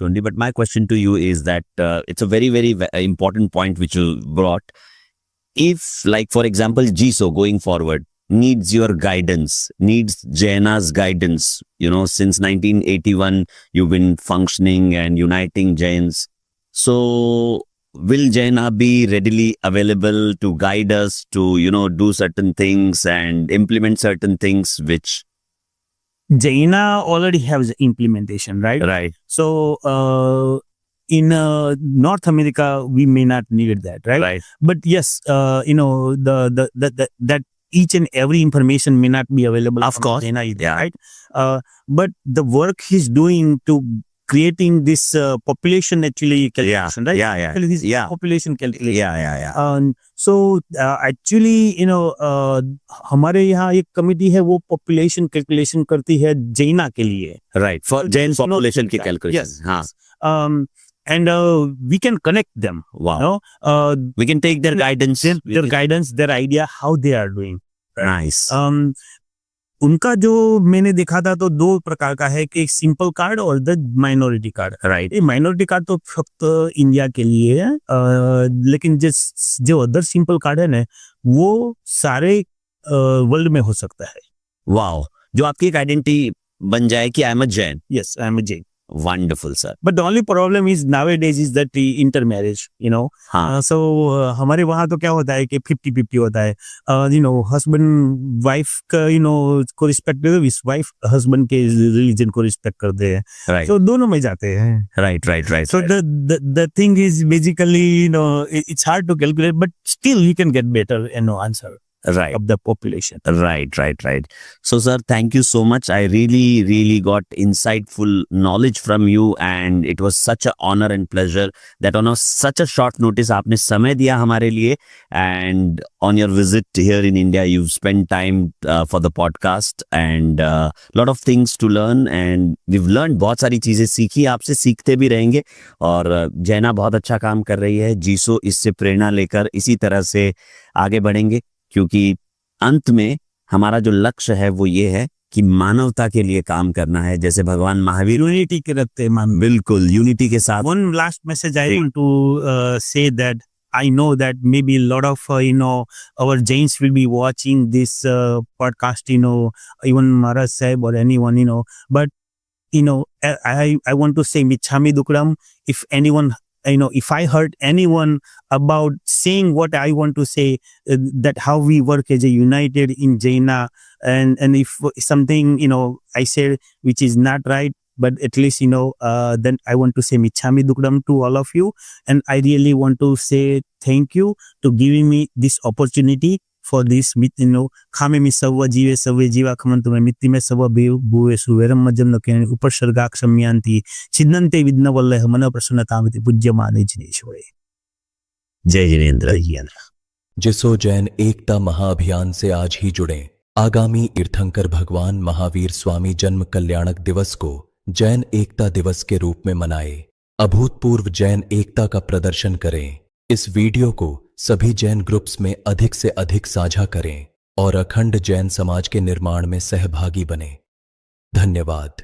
only. But my question to you is that it's a very, very important point which you brought. If, like, for example, GSO going forward needs your guidance, needs Jaina's guidance, since 1981, you've been functioning and uniting Jains. So will Jaina be readily available to guide us to, do certain things and implement certain things which Jaina already has implementation, right? Right. So in North America, we may not need that, right? Right. But yes, that each and every information may not be available. Of course. Jaina either, Yeah. right? But the work he's doing to creating this population actually calculation, right? Yeah. Actually, this population calculation. Yeah. So actually, हमारे यहाँ एक committee है वो population calculation करती है जैना के लिए. Right. For Jain population की calculation. Yes. And we can connect them. Wow. We can take their guidance. Their idea, how they are doing. Nice. उनका जो मैंने देखा था तो 2 प्रकार का है कि एक सिंपल कार्ड और द माइनॉरिटी कार्ड. राइट. ये माइनॉरिटी कार्ड तो फक्त इंडिया के लिए है, लेकिन जो अदर सिंपल कार्ड है ना वो सारे वर्ल्ड में हो सकता है. वाओ. जो आपकी एक आइडेंटिटी बन जाए कि I am a Jain. Yes, I am a Jain. Wonderful, sir. But the only problem is nowadays is that the intermarriage, So हमारे वहाँ तो क्या होता है कि 50-50 होता है. हस्बैंड वाइफ का को रिस्पेक्ट दे, वाइफ हस्बैंड के रिलीजन को रिस्पेक्ट करते हैं. Right. So दोनों में जाते हैं. Right. So the thing is basically it's hard to calculate, but still you can get better answer. Right. Of the population. Right. So, sir, thank you so much. I really got insightful knowledge from you, and it was such an honor and pleasure that on such a short notice आपने समय दिया हमारे लिए, and on your visit here in India, you've spent time for the podcast and lot of things to learn, and we've learned बहुत सारी चीजें सीखी आपसे, सीखते भी रहेंगे. और जैना बहुत अच्छा काम कर रही है. जीसो इससे प्रेरणा लेकर इसी तरह से आगे बढ़ेंगे, क्योंकि अंत में हमारा जो लक्ष्य है वो ये है कि मानवता के लिए काम करना है, जैसे भगवान महावीर यूनिटी के रखते हैं. बिल्कुल यूनिटी के साथ. One last message I want to say that I know that maybe a lot of our Jains will be watching this podcast, even Maharaj Sahib or anyone, but I want to say Michhami Dukram. If anyone, if I hurt anyone about saying what I want to say, that how we work as a united in Jaina, and if something, I said which is not right, but at least, then I want to say Michhami Dukram to all of you. And I really want to say thank you to giving me this opportunity for this, khame mi savva jiva khamantu me mitti me savva buve suveram majam nakene upasargakshamyanti chinnante vidna vallaha mana prasannatamiti pujyamane jineshware. जय जिनेंद्र. जिसो जैन एकता महाअभियान से आज ही जुड़ें. आगामी तीर्थंकर भगवान महावीर स्वामी जन्म कल्याणक दिवस को जैन एकता दिवस के रूप में मनाएं. अभूतपूर्व जैन एकता का प्रदर्शन करें. इस वीडियो को सभी जैन ग्रुप्स में अधिक से अधिक साझा करें और अखंड जैन समाज के निर्माण में सहभागी बनें. धन्यवाद.